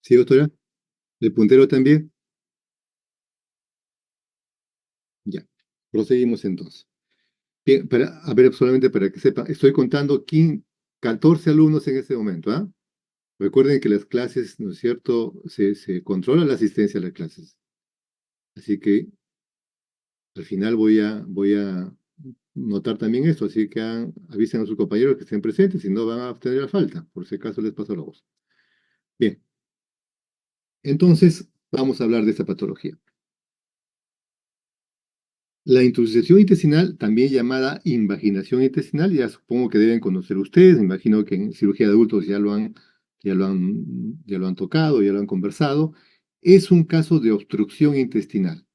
Sí, doctora. ¿El puntero también? Ya. Proseguimos entonces. Bien, a ver, solamente para que sepa, estoy contando 14 alumnos en este momento, ¿ah? Recuerden que las clases, ¿no es cierto? Se controla la asistencia a las clases. Así que al final voy a notar también esto, así que avisen a sus compañeros que estén presentes, si no van a obtener la falta, por si acaso les paso la voz. Bien, entonces vamos a hablar de esta patología. La intusición intestinal, también llamada invaginación intestinal, ya supongo que deben conocer ustedes, me imagino que en cirugía de adultos ya lo han tocado, ya lo han conversado, es un caso de obstrucción intestinal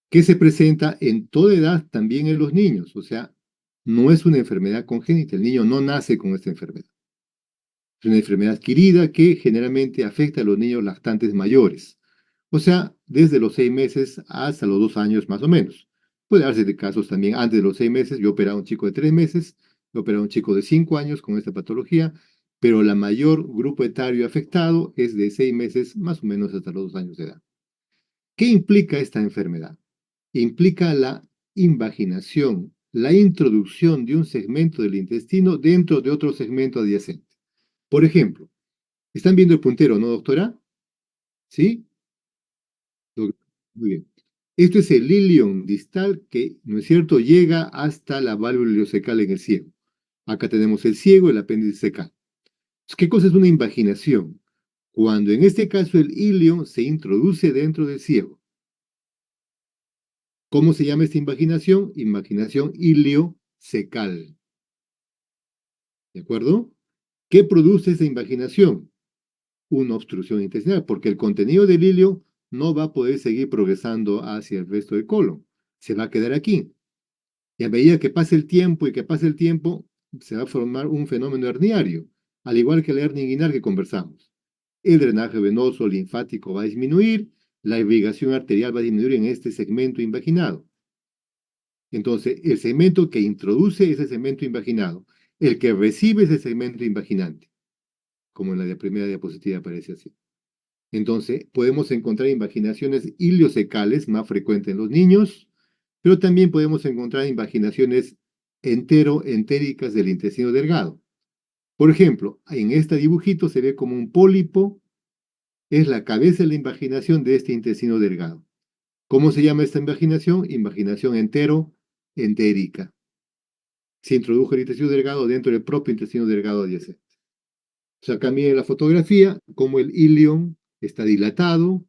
que se presenta en toda edad, también en los niños, o sea, no es una enfermedad congénita, el niño no nace con esta enfermedad. Es una enfermedad adquirida que generalmente afecta a los niños lactantes mayores, o sea, desde los 6 meses hasta los 2 años más o menos. Puede darse de casos también antes de los 6 meses. Yo operé a un chico de 3 meses, yo operé a un chico de 5 años con esta patología, pero la mayor grupo etario afectado es de 6 meses más o menos hasta los 2 años de edad. ¿Qué implica esta enfermedad? Implica la invaginación, la introducción de un segmento del intestino dentro de otro segmento adyacente. Por ejemplo, ¿están viendo el puntero, no, doctora? ¿Sí? Muy bien. Esto es el ilion distal que, ¿no es cierto?, llega hasta la válvula ileocecal en el ciego. Acá tenemos el ciego, el apéndice cecal. ¿Qué cosa es una invaginación? Cuando en este caso el ilion se introduce dentro del ciego. ¿Cómo se llama esta invaginación? Invaginación iliocecal. ¿De acuerdo? ¿Qué produce esa invaginación? Una obstrucción intestinal, porque el contenido del ilio no va a poder seguir progresando hacia el resto del colon. Se va a quedar aquí. Y a medida que pase el tiempo y que pase el tiempo, se va a formar un fenómeno herniario, al igual que la hernia inguinal que conversamos. El drenaje venoso linfático va a disminuir, la irrigación arterial va a disminuir en este segmento invaginado. Entonces, el segmento que introduce ese segmento invaginado, el que recibe ese segmento invaginante, como en la primera diapositiva aparece así. Entonces, podemos encontrar invaginaciones iliocecales más frecuentes en los niños, pero también podemos encontrar invaginaciones entéricas del intestino delgado. Por ejemplo, en este dibujito se ve como un pólipo, es la cabeza de la invaginación de este intestino delgado. ¿Cómo se llama esta invaginación? Invaginación entérica. Se introdujo el intestino delgado dentro del propio intestino delgado adyacente. O sea, acá miren la fotografía, como el ilion está dilatado,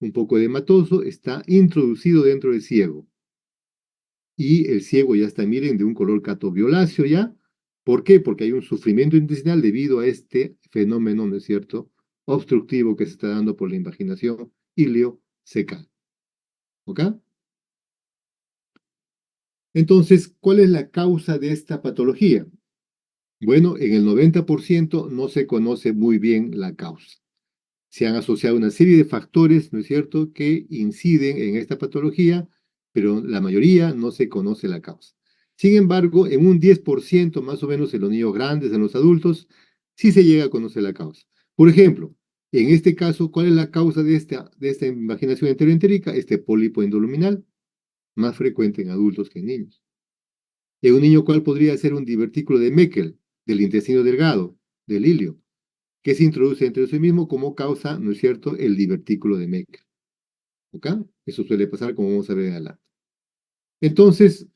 un poco edematoso, está introducido dentro del ciego. Y el ciego ya está, miren, de un color catovioláceo ya. ¿Por qué? Porque hay un sufrimiento intestinal debido a este fenómeno, ¿no es cierto?, obstructivo que se está dando por la invaginación iliocecal. ¿Ok? Entonces, ¿cuál es la causa de esta patología? Bueno, en el 90% no se conoce muy bien la causa. Se han asociado una serie de factores, ¿no es cierto?, que inciden en esta patología, pero la mayoría no se conoce la causa. Sin embargo, en un 10% más o menos en los niños grandes, en los adultos, sí se llega a conocer la causa. Por ejemplo, en este caso, ¿cuál es la causa de esta invaginación enteroentérica? Este pólipo endoluminal, más frecuente en adultos que en niños. En un niño, ¿cuál podría ser un divertículo de Meckel, del intestino delgado, del ilio, que se introduce entre sí mismo como causa, ¿no es cierto?, el divertículo de Meckel. ¿Ok? Eso suele pasar, como vamos a ver adelante. Entonces,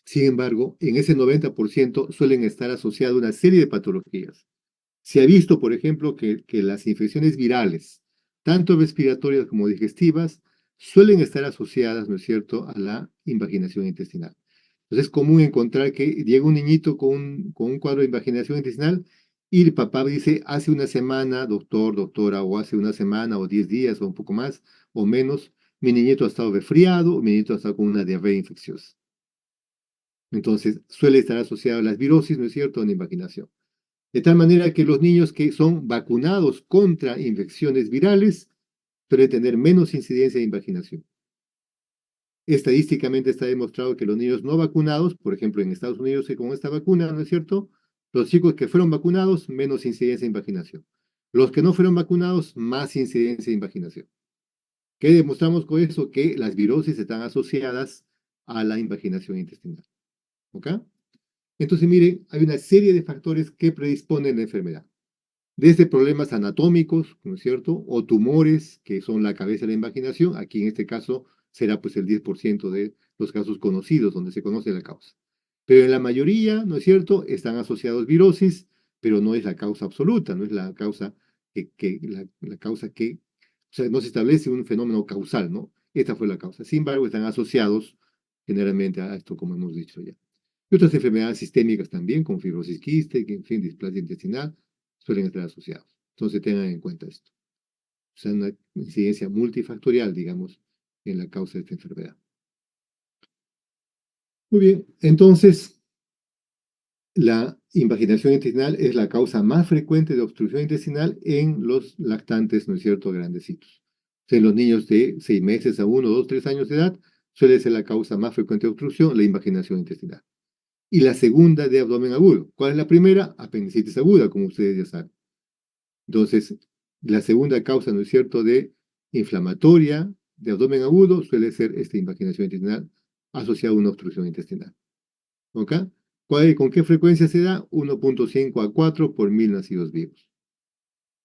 sin embargo, en ese 90% suelen estar asociadas una serie de patologías. Se ha visto, por ejemplo, que las infecciones virales, tanto respiratorias como digestivas, suelen estar asociadas, ¿no es cierto?, a la invaginación intestinal. Entonces es común encontrar que llega un niñito con un cuadro de invaginación intestinal y el papá dice, hace una semana, doctor, doctora, o hace una semana, o 10 días, o un poco más, o menos, mi niñito ha estado resfriado, mi niñito ha estado con una diarrea infecciosa. Entonces suele estar asociado a las virosis, ¿no es cierto?, a la invaginación. De tal manera que los niños que son vacunados contra infecciones virales suelen tener menos incidencia de invaginación. Estadísticamente está demostrado que los niños no vacunados, por ejemplo en Estados Unidos que con esta vacuna, ¿no es cierto?, los chicos que fueron vacunados, menos incidencia de invaginación. Los que no fueron vacunados, más incidencia de invaginación. ¿Qué demostramos con eso? Que las virosis están asociadas a la invaginación intestinal. ¿Ok? Entonces, miren, hay una serie de factores que predisponen la enfermedad. Desde problemas anatómicos, ¿no es cierto? O tumores, que son la cabeza de la invaginación. Aquí en este caso será pues el 10% de los casos conocidos, donde se conoce la causa. Pero en la mayoría, ¿no es cierto? Están asociados virosis, pero no es la causa absoluta, no es la causa la causa que, o sea, no se establece un fenómeno causal, ¿no? Esta fue la causa. Sin embargo, están asociados generalmente a esto, como hemos dicho ya. Y otras enfermedades sistémicas también, como fibrosis quística, en fin, displasia intestinal, suelen estar asociados. Entonces tengan en cuenta esto. O sea, una incidencia multifactorial, digamos, en la causa de esta enfermedad. Muy bien, entonces la invaginación intestinal es la causa más frecuente de obstrucción intestinal en los lactantes, ¿no es cierto?, grandecitos. O sea, en los niños de 6 meses a 1, 2, 3 años de edad suele ser la causa más frecuente de obstrucción, la invaginación intestinal. Y la segunda de abdomen agudo. ¿Cuál es la primera? Apendicitis aguda, como ustedes ya saben. Entonces, la segunda causa, ¿no es cierto?, de inflamatoria de abdomen agudo suele ser esta invaginación intestinal asociada a una obstrucción intestinal. ¿Ok? ¿Con qué frecuencia se da? 1.5 a 4 por 1000 nacidos vivos.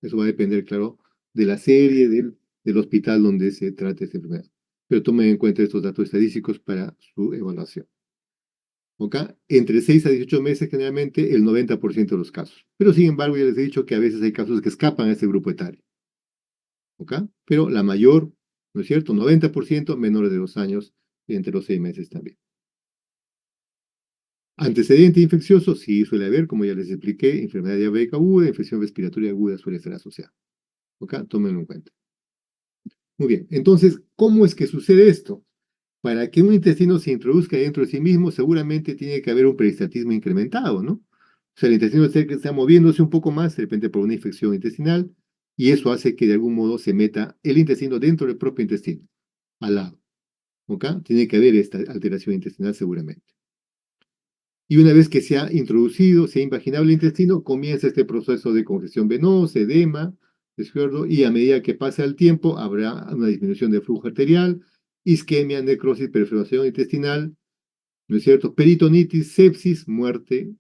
Eso va a depender, claro, de la serie del hospital donde se trate esta enfermedad. Pero tomen en cuenta estos datos estadísticos para su evaluación. ¿Ok? Entre 6 a 18 meses, generalmente, el 90% de los casos. Pero, sin embargo, ya les he dicho que a veces hay casos que escapan a este grupo etario. ¿Ok? Pero la mayor, ¿no es cierto? 90% menores de 2 años y entre los 6 meses también. Antecedente infeccioso, sí suele haber, como ya les expliqué, enfermedad diabética aguda, infección respiratoria aguda suele ser asociada. ¿Ok? Tómenlo en cuenta. Muy bien, entonces, ¿cómo es que sucede esto? Para que un intestino se introduzca dentro de sí mismo, seguramente tiene que haber un peristaltismo incrementado, ¿no? O sea, el intestino está moviéndose un poco más, de repente por una infección intestinal, y eso hace que de algún modo se meta el intestino dentro del propio intestino, al lado. ¿Ok? Tiene que haber esta alteración intestinal seguramente. Y una vez que se ha introducido, se ha invaginado el intestino, comienza este proceso de congestión venosa, edema, ¿de acuerdo? Y a medida que pasa el tiempo, habrá una disminución del flujo arterial, isquemia, necrosis, perforación intestinal, ¿no es cierto? Peritonitis, sepsis, muerte,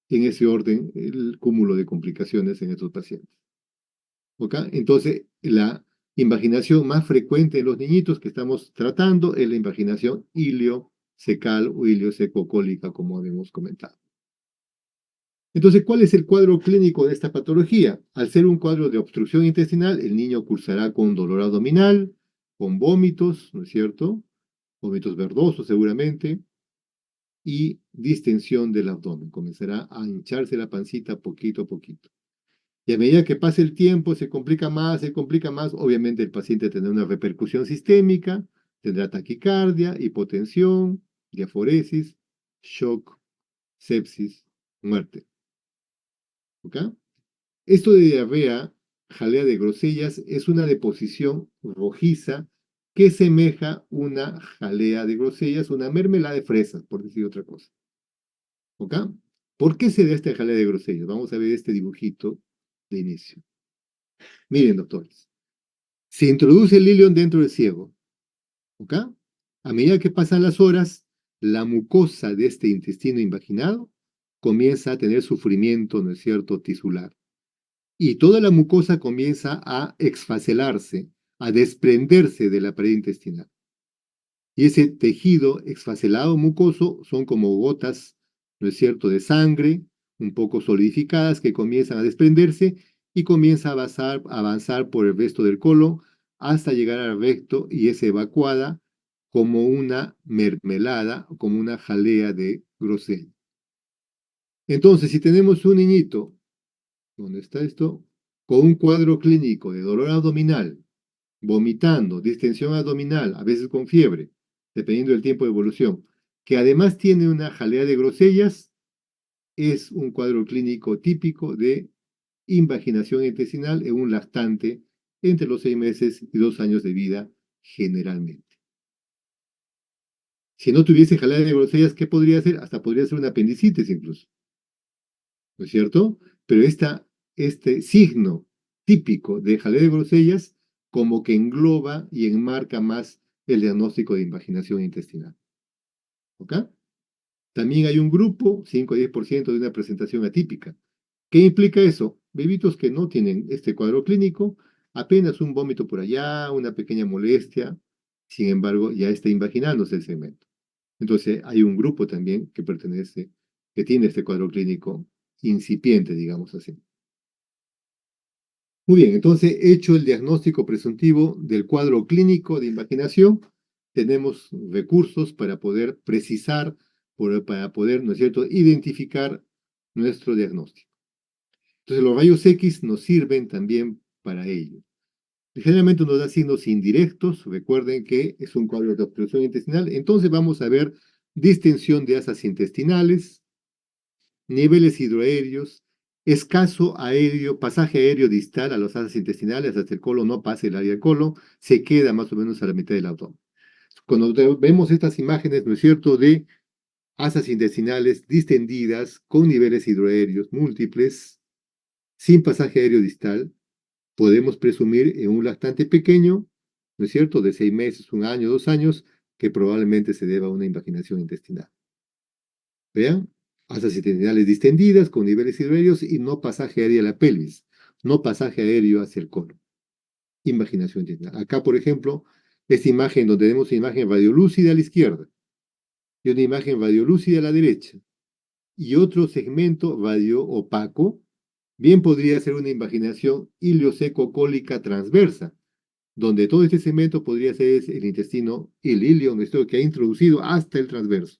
en ese orden, el cúmulo de complicaciones en estos pacientes. ¿Ok? Entonces, la invaginación más frecuente en los niñitos que estamos tratando es la invaginación iliocecal o iliocecocólica, como habíamos comentado. Entonces, ¿cuál es el cuadro clínico de esta patología? Al ser un cuadro de obstrucción intestinal, el niño cursará con dolor abdominal, con vómitos, ¿no es cierto? Vómitos verdosos seguramente, y distensión del abdomen. Comenzará a hincharse la pancita poquito a poquito. Y a medida que pase el tiempo, se complica más. Obviamente el paciente tendrá una repercusión sistémica, tendrá taquicardia, hipotensión, diaforesis, shock, sepsis, muerte. ¿Ok? Esto de diarrea, jalea de grosellas, es una deposición rojiza que semeja una jalea de grosellas, una mermelada de fresas, por decir otra cosa. ¿Ok? ¿Por qué se da esta jalea de grosellas? Vamos a ver este dibujito de inicio. Miren, doctores. Se introduce el ilion dentro del ciego. ¿Ok? A medida que pasan las horas, la mucosa de este intestino invaginado comienza a tener sufrimiento, ¿no es cierto?, tisular. Y toda la mucosa comienza a exfacelarse, a desprenderse de la pared intestinal. Y ese tejido exfacelado mucoso son como gotas, ¿no es cierto?, de sangre, un poco solidificadas, que comienzan a desprenderse y comienza a avanzar por el resto del colon hasta llegar al recto y es evacuada como una mermelada, como una jalea de grosella. Entonces, si tenemos un niñito, ¿dónde está esto? Con un cuadro clínico de dolor abdominal, vomitando, distensión abdominal, a veces con fiebre, dependiendo del tiempo de evolución, que además tiene una jalea de grosellas, es un cuadro clínico típico de invaginación intestinal en un lactante entre los 6 meses y 2 años de vida, generalmente. Si no tuviese jalea de grosellas, ¿qué podría ser? Hasta podría ser una apendicitis incluso. ¿No es cierto? Pero este signo típico de jalea de grosellas, como que engloba y enmarca más el diagnóstico de invaginación intestinal. ¿Ok? También hay un grupo, 5 a 10% de una presentación atípica. ¿Qué implica eso? Bebitos que no tienen este cuadro clínico, apenas un vómito por allá, una pequeña molestia, sin embargo, ya está invaginándose el segmento. Entonces, hay un grupo también que pertenece, que tiene este cuadro clínico incipiente, digamos así. Muy bien, entonces, hecho el diagnóstico presuntivo del cuadro clínico de invaginación, tenemos recursos para poder precisar, para poder, ¿no es cierto?, identificar nuestro diagnóstico. Entonces, los rayos X nos sirven también para ello. Generalmente nos da signos indirectos, recuerden que es un cuadro de obstrucción intestinal, entonces vamos a ver distensión de asas intestinales, niveles hidroaéreos, escaso aéreo, pasaje aéreo distal a las asas intestinales, hasta el colon no pasa el área del colon, se queda más o menos a la mitad del abdomen. Cuando vemos estas imágenes, ¿no es cierto?, de asas intestinales distendidas con niveles hidroaéreos múltiples, sin pasaje aéreo distal, podemos presumir en un lactante pequeño, ¿no es cierto?, de 6 meses, 1 año, 2 años, que probablemente se deba a una invaginación intestinal. Vean, asas intestinales distendidas con niveles hidroaéreos y no pasaje aéreo a la pelvis, no pasaje aéreo hacia el colon. Invaginación intestinal. Acá, por ejemplo, esta imagen donde tenemos una imagen radiolúcida a la izquierda y una imagen radiolúcida a la derecha y otro segmento radio opaco, bien podría ser una invaginación ilioseco-cólica transversa, donde todo este segmento podría ser el intestino, el ilio, que ha introducido hasta el transverso.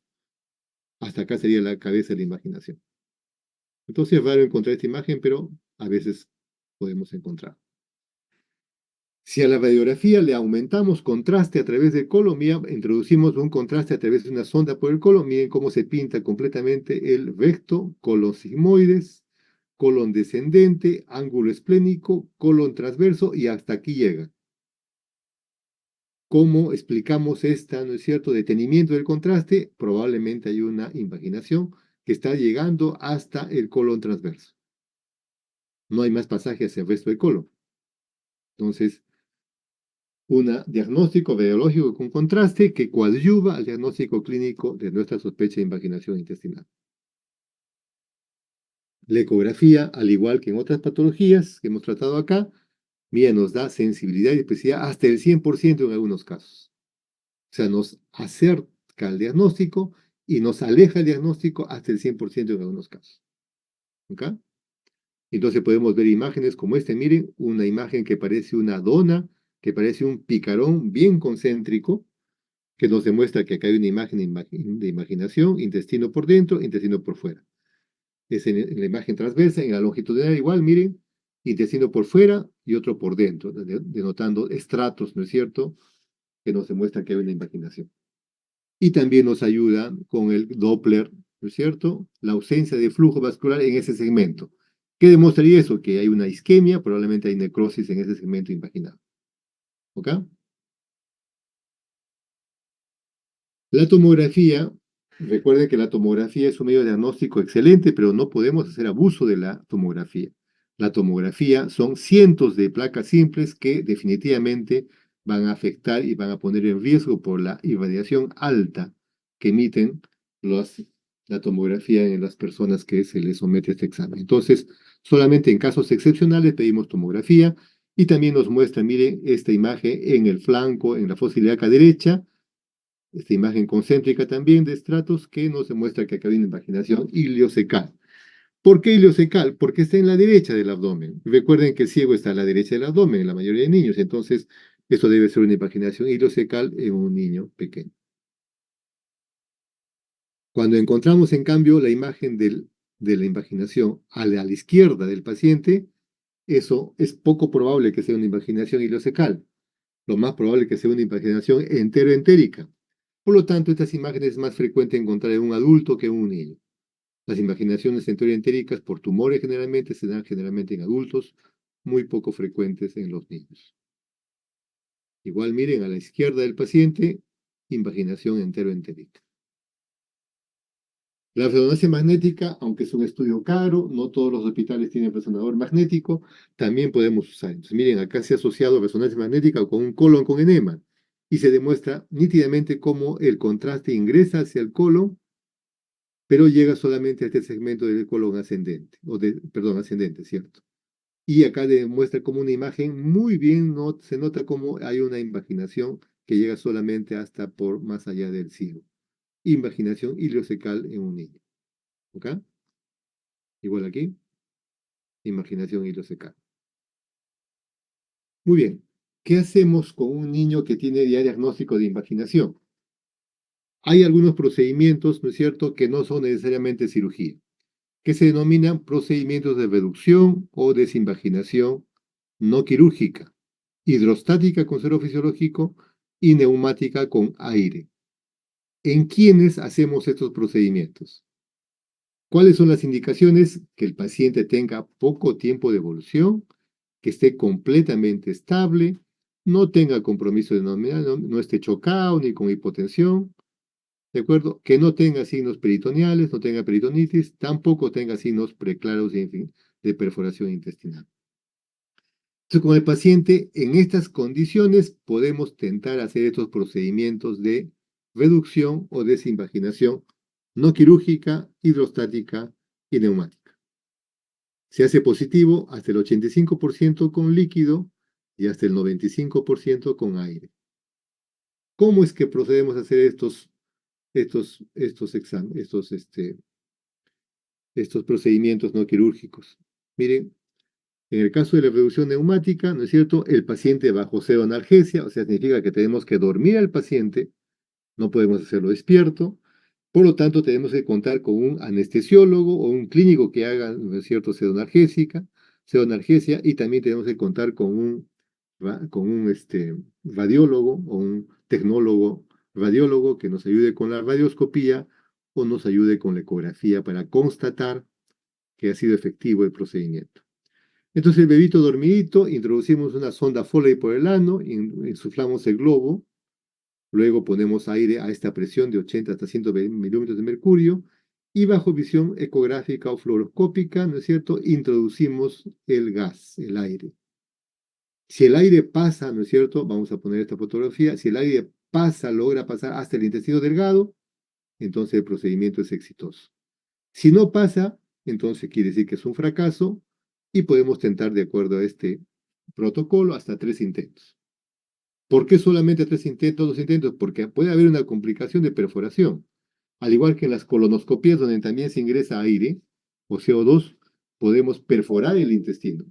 Hasta acá sería la cabeza de la invaginación. Entonces es raro encontrar esta imagen, pero a veces podemos encontrar. Si a la radiografía le aumentamos contraste a través del colon, introducimos un contraste a través de una sonda por el colon, miren cómo se pinta completamente el recto, colon sigmoides, colon descendente, ángulo esplénico, colon transverso y hasta aquí llega. ¿Cómo explicamos esta, no es cierto, detenimiento del contraste? Probablemente hay una invaginación que está llegando hasta el colon transverso. No hay más pasaje hacia el resto del colon. Entonces, un diagnóstico radiológico con contraste que coadyuva al diagnóstico clínico de nuestra sospecha de invaginación intestinal. La ecografía, al igual que en otras patologías que hemos tratado acá, nos da sensibilidad y especificidad hasta el 100% en algunos casos. O sea, nos acerca al diagnóstico y nos aleja el diagnóstico hasta el 100% en algunos casos. ¿Ok? Entonces podemos ver imágenes como esta. Miren, una imagen que parece una dona, que parece un picarón bien concéntrico, que nos demuestra que acá hay una imagen de imaginación, intestino por dentro, intestino por fuera. Es en la imagen transversa, en la longitudinal igual, miren, intestino por fuera y otro por dentro, denotando estratos, ¿no es cierto?, que nos demuestran que hay una imaginación. Y también nos ayuda con el Doppler, ¿no es cierto?, la ausencia de flujo vascular en ese segmento. ¿Qué demostraría eso? Que hay una isquemia, probablemente hay necrosis en ese segmento imaginado. ¿Ok? La tomografía, recuerden que la tomografía es un medio diagnóstico excelente, pero no podemos hacer abuso de la tomografía. La tomografía son cientos de placas simples que definitivamente van a afectar y van a poner en riesgo por la irradiación alta que emiten la tomografía en las personas que se les somete a este examen. Entonces, solamente en casos excepcionales pedimos tomografía y también nos muestra, miren, esta imagen en el flanco, en la fosa ilíaca derecha, esta imagen concéntrica también de estratos que nos demuestra que acá hay una invaginación iliocecal. ¿Por qué iliocecal? Porque está en la derecha del abdomen. Recuerden que el ciego está a la derecha del abdomen en la mayoría de niños, entonces esto debe ser una invaginación iliocecal en un niño pequeño. Cuando encontramos, en cambio, la imagen de la invaginación a la izquierda del paciente, eso es poco probable que sea una invaginación iliocecal. Lo más probable es que sea una invaginación enteroentérica. Por lo tanto, estas imágenes es más frecuente encontrar en un adulto que en un niño. Las invaginaciones enteroentéricas por tumores generalmente se dan generalmente en adultos, muy poco frecuentes en los niños. Igual miren a la izquierda del paciente, invaginación enteroentérica. La resonancia magnética, aunque es un estudio caro, no todos los hospitales tienen resonador magnético, también podemos usar. Entonces, miren, acá se ha asociado resonancia magnética con un colon con enema y se demuestra nítidamente cómo el contraste ingresa hacia el colon, pero llega solamente a este segmento del colon ascendente, perdón, ascendente, ¿cierto? Y acá demuestra como una imagen muy bien, se nota como hay una invaginación que llega solamente hasta por más allá del cielo. Invaginación ileocecal en un niño. ¿Ok? Igual aquí, imaginación ileocecal. Muy bien. ¿Qué hacemos con un niño que tiene ya diagnóstico de invaginación? Hay algunos procedimientos, ¿no es cierto?, que no son necesariamente cirugía, que se denominan procedimientos de reducción o desinvaginación no quirúrgica, hidrostática con suero fisiológico y neumática con aire. ¿En quiénes hacemos estos procedimientos? ¿Cuáles son las indicaciones? Que el paciente tenga poco tiempo de evolución, que esté completamente estable, no tenga compromiso de no esté chocado ni con hipotensión, ¿de acuerdo? Que no tenga signos peritoneales, no tenga peritonitis, tampoco tenga signos preclaros de perforación intestinal. Entonces, con el paciente en estas condiciones podemos tentar hacer estos procedimientos de reducción o desinvaginación no quirúrgica, hidrostática y neumática. Se hace positivo hasta el 85% con líquido y hasta el 95% con aire. ¿Cómo es que procedemos a hacer estos procedimientos no quirúrgicos? Miren, en el caso de la reducción neumática, ¿no es cierto? El paciente bajo pseudoanalgesia, o sea, significa que tenemos que dormir al paciente, no podemos hacerlo despierto, por lo tanto tenemos que contar con un anestesiólogo o un clínico que haga, ¿no es cierto?, pseudoanalgesia, y también tenemos que contar con un radiólogo o un tecnólogo radiólogo que nos ayude con la radioscopía o nos ayude con la ecografía para constatar que ha sido efectivo el procedimiento. Entonces, el bebito dormidito, introducimos una sonda Foley por el ano, insuflamos el globo, luego ponemos aire a esta presión de 80 hasta 120 milímetros de mercurio y bajo visión ecográfica o fluoroscópica, ¿no es cierto?, introducimos el gas, el aire. Si el aire pasa, ¿no es cierto?, vamos a poner esta fotografía, si el aire pasa, logra pasar hasta el intestino delgado, entonces el procedimiento es exitoso. Si no pasa, entonces quiere decir que es un fracaso y podemos tentar de acuerdo a este protocolo hasta 3 intentos. ¿Por qué solamente 3 intentos, 2 intentos? Porque puede haber una complicación de perforación. Al igual que en las colonoscopías, donde también se ingresa aire o CO2, podemos perforar el intestino.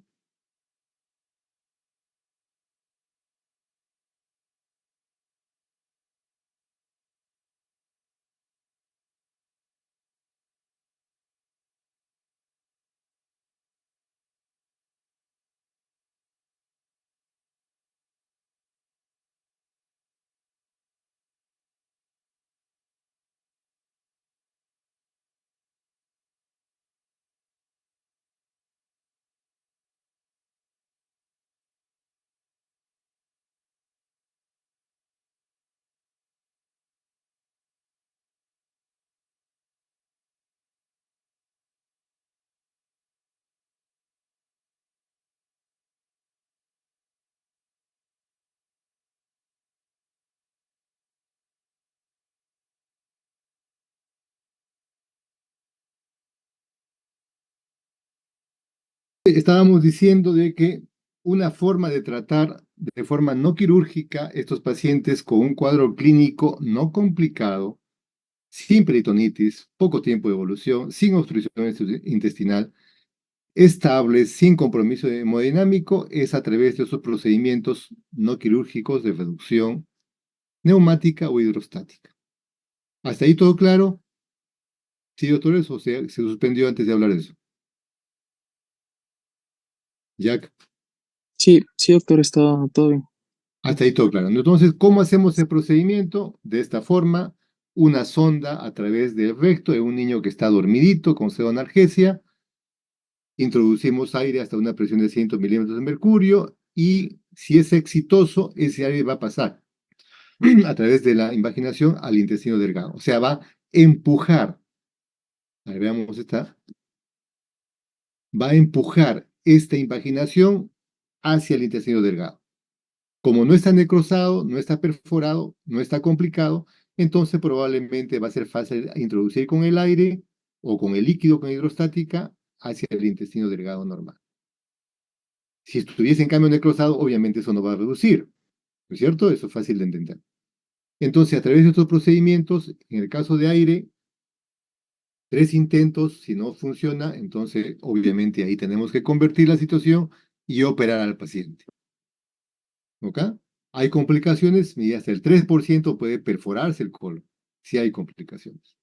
Estábamos diciendo de que una forma de tratar de forma no quirúrgica estos pacientes con un cuadro clínico no complicado, sin peritonitis, poco tiempo de evolución, sin obstrucción intestinal, estable, sin compromiso hemodinámico, es a través de esos procedimientos no quirúrgicos de reducción neumática o hidrostática. ¿Hasta ahí todo claro? Sí, doctores, o sea, se suspendió antes de hablar de eso. Jack, Sí, sí, doctor, está todo bien. hasta ahí todo claro. Entonces, ¿cómo hacemos el procedimiento? De esta forma, una sonda a través del recto de un niño que está dormidito con pseudoanalgesia. Introducimos aire hasta una presión de 100 milímetros de mercurio y si es exitoso, ese aire va a pasar a través de la invaginación al intestino delgado. O sea, va a empujar A ver, veamos esta. Va a empujar esta invaginación hacia el intestino delgado. Como no está necrosado, no está perforado, no está complicado, entonces probablemente va a ser fácil introducir con el aire o con el líquido con hidrostática hacia el intestino delgado normal. Si estuviese en cambio necrosado, obviamente eso no va a reducir, ¿no es cierto? Eso es fácil de entender. Entonces, a través de estos procedimientos, en el caso de aire, 3 intentos, si no funciona, entonces obviamente ahí tenemos que convertir la situación y operar al paciente. ¿Ok? Hay complicaciones y hasta el 3% puede perforarse el colon, si hay complicaciones.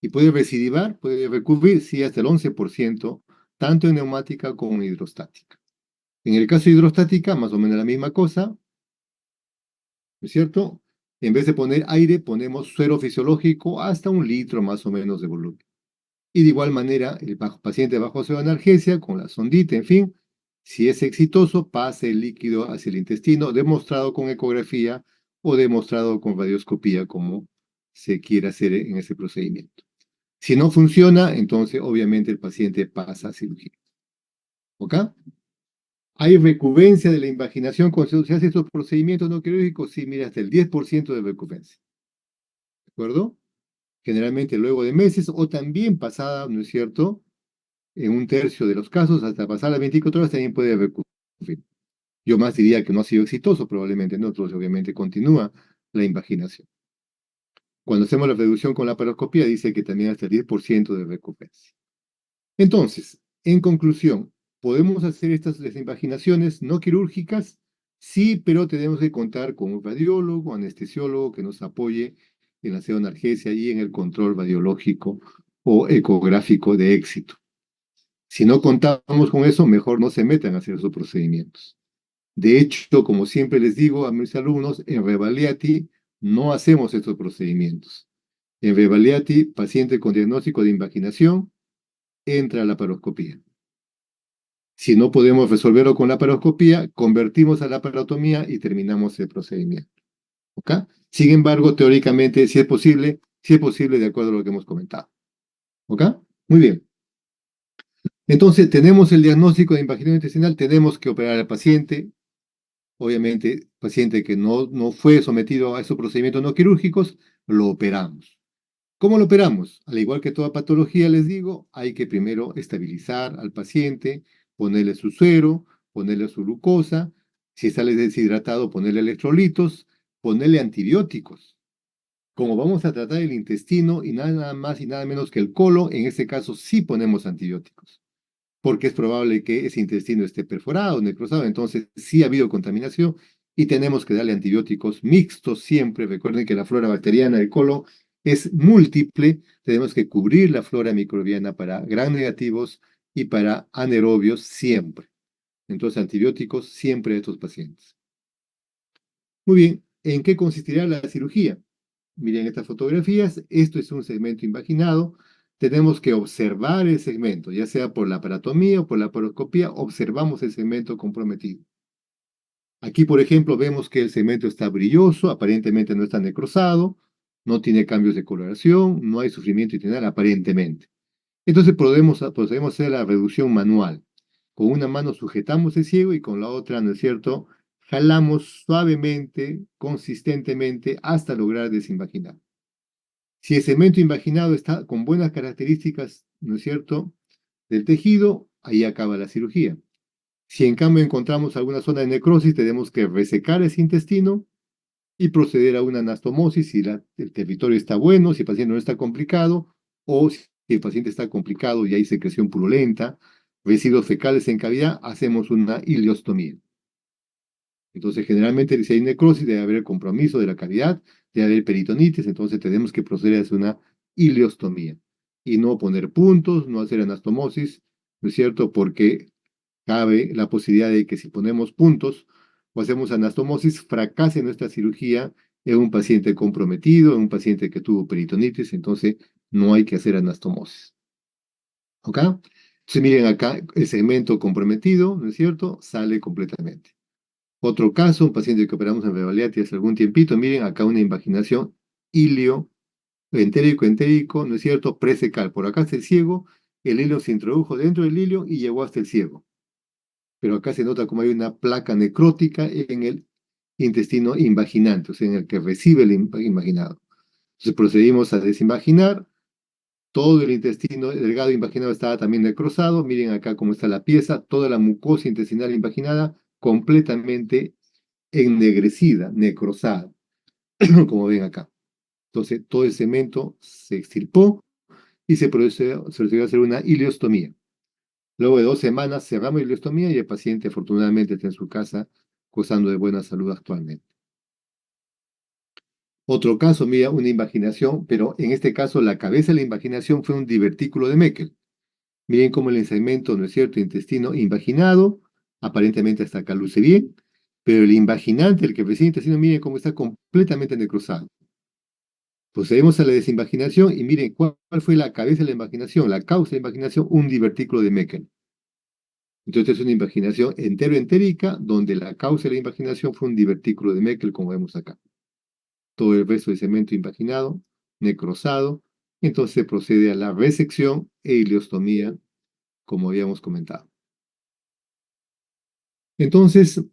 Y puede recidivar, puede recurrir, sí, hasta el 11%, tanto en neumática como en hidrostática. En el caso de hidrostática, más o menos la misma cosa, ¿no es cierto? En vez de poner aire, ponemos suero fisiológico hasta 1 litro más o menos de volumen. Y de igual manera, el paciente bajo analgesia, con la sondita, en fin, si es exitoso, pase el líquido hacia el intestino, demostrado con ecografía o demostrado con radioscopía, como se quiera hacer en ese procedimiento. Si no funciona, entonces obviamente el paciente pasa a cirugía. ¿Ok? ¿Hay recurrencia de la invaginación cuando se hacen estos procedimientos no quirúrgicos? Sí, mira, hasta el 10% de recurrencia. ¿De acuerdo? Generalmente luego de meses o también pasada, ¿no es cierto? En 1/3 de los casos, hasta pasar las 24 horas, también puede recurrir. Yo más diría que no ha sido exitoso, probablemente en otros, obviamente continúa la invaginación. Cuando hacemos la reducción con la paroscopía, dice que también hasta el 10% de recurrencia. Entonces, en conclusión, ¿podemos hacer estas desinvaginaciones no quirúrgicas? Sí, pero tenemos que contar con un radiólogo, anestesiólogo que nos apoye en la analgesia y en el control radiológico o ecográfico de éxito. Si no contamos con eso, mejor no se metan a hacer esos procedimientos. De hecho, como siempre les digo a mis alumnos, en Revaliati no hacemos estos procedimientos. En Revaliati, paciente con diagnóstico de invaginación entra a la paroscopía. Si no podemos resolverlo con la paroscopía, convertimos a la parotomía y terminamos el procedimiento. ¿Ok? Sin embargo, teóricamente, si es posible de acuerdo a lo que hemos comentado. ¿Ok? Muy bien. Entonces, tenemos el diagnóstico de invaginación intestinal, tenemos que operar al paciente. Obviamente, paciente que no fue sometido a esos procedimientos no quirúrgicos, lo operamos. ¿Cómo lo operamos? Al igual que toda patología, les digo, hay que primero estabilizar al paciente, ponerle su suero, ponerle su glucosa, si sale deshidratado, ponerle electrolitos, ponerle antibióticos. Como vamos a tratar el intestino y nada más y nada menos que el colon, en este caso sí ponemos antibióticos, porque es probable que ese intestino esté perforado, necrosado, entonces sí ha habido contaminación y tenemos que darle antibióticos mixtos siempre. Recuerden que la flora bacteriana del colon es múltiple, tenemos que cubrir la flora microbiana para gram negativos y para anaerobios siempre. Entonces antibióticos siempre a estos pacientes. Muy bien, ¿en qué consistirá la cirugía? Miren estas fotografías, esto es un segmento invaginado. Tenemos que observar el segmento, ya sea por la aparatomía o por la paroscopía, observamos el segmento comprometido. Aquí, por ejemplo, vemos que el segmento está brilloso, aparentemente no está necrosado, no tiene cambios de coloración, no hay sufrimiento intestinal aparentemente. Entonces podemos hacer la reducción manual. Con una mano sujetamos el ciego y con la otra, ¿no es cierto?, jalamos suavemente, consistentemente, hasta lograr desinvaginar. Si el segmento invaginado está con buenas características, ¿no es cierto?, del tejido, ahí acaba la cirugía. Si en cambio encontramos alguna zona de necrosis, tenemos que resecar ese intestino y proceder a una anastomosis si el territorio está bueno, si el paciente no está complicado, o si el paciente está complicado y hay secreción purulenta, residuos fecales en cavidad, hacemos una ileostomía. Entonces, generalmente, si hay necrosis, debe haber compromiso de la cavidad, debe haber peritonitis, entonces tenemos que proceder a hacer una ileostomía. Y no poner puntos, no hacer anastomosis, ¿no es cierto? Porque cabe la posibilidad de que si ponemos puntos o hacemos anastomosis, fracase nuestra cirugía en un paciente comprometido, en un paciente que tuvo peritonitis, entonces no hay que hacer anastomosis. ¿Ok? Entonces miren acá, el segmento comprometido, ¿no es cierto? Sale completamente. Otro caso, un paciente que operamos en Revaliati hace algún tiempito, miren acá una invaginación ilio entérico, ¿no es cierto? Presecal. Por acá está el ciego, el hilo se introdujo dentro del hilo y llegó hasta el ciego. Pero acá se nota como hay una placa necrótica en el intestino invaginante, o sea, en el que recibe el invaginado. Entonces procedimos a desinvaginar. Todo el intestino delgado invaginado estaba también necrosado. Miren acá cómo está la pieza, toda la mucosa intestinal invaginada completamente ennegrecida, necrosada, como ven acá. Entonces, todo el cemento se extirpó y se procedió a hacer una ileostomía. Luego de 2 semanas cerramos la ileostomía y el paciente afortunadamente está en su casa gozando de buena salud actualmente. Otro caso, mira, una invaginación, pero en este caso la cabeza de la invaginación fue un divertículo de Meckel. Miren cómo el segmento, ¿no es cierto?, intestino invaginado, aparentemente hasta acá luce bien, pero el invaginante, el que recibe el intestino, miren cómo está completamente necrosado. Procedemos a la desinvaginación y miren cuál fue la cabeza de la invaginación, la causa de la invaginación, un divertículo de Meckel. Entonces es una invaginación entero-entérica, donde la causa de la invaginación fue un divertículo de Meckel, como vemos acá. Todo el resto de cemento invaginado, necrosado, entonces se procede a la resección e ileostomía, como habíamos comentado. Entonces,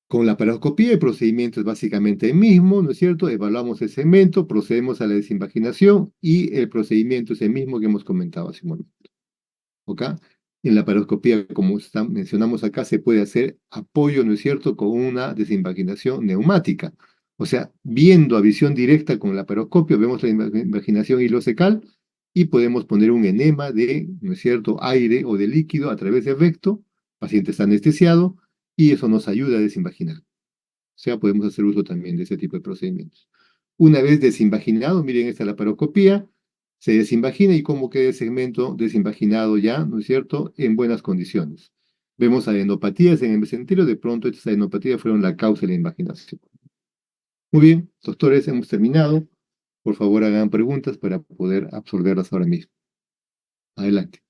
con la paroscopía el procedimiento es básicamente el mismo, ¿no es cierto? Evaluamos el segmento, procedemos a la desinvaginación y el procedimiento es el mismo que hemos comentado hace un momento. ¿Ok? En la paroscopía, como mencionamos acá, se puede hacer apoyo, ¿no es cierto?, con una desinvaginación neumática. O sea, viendo a visión directa con la paroscopio, vemos la invaginación ileocecal y podemos poner un enema de, ¿no es cierto?, aire o de líquido a través del recto, paciente está anestesiado, y eso nos ayuda a desinvaginar. O sea, podemos hacer uso también de ese tipo de procedimientos. Una vez desinvaginado, miren, esta es la paroscopía, se desinvagina y cómo queda el segmento desinvaginado ya, ¿no es cierto?, en buenas condiciones. Vemos adenopatías en el mesenterio, de pronto estas adenopatías fueron la causa de la invaginación. Muy bien, doctores, hemos terminado. Por favor, hagan preguntas para poder absorberlas ahora mismo. Adelante.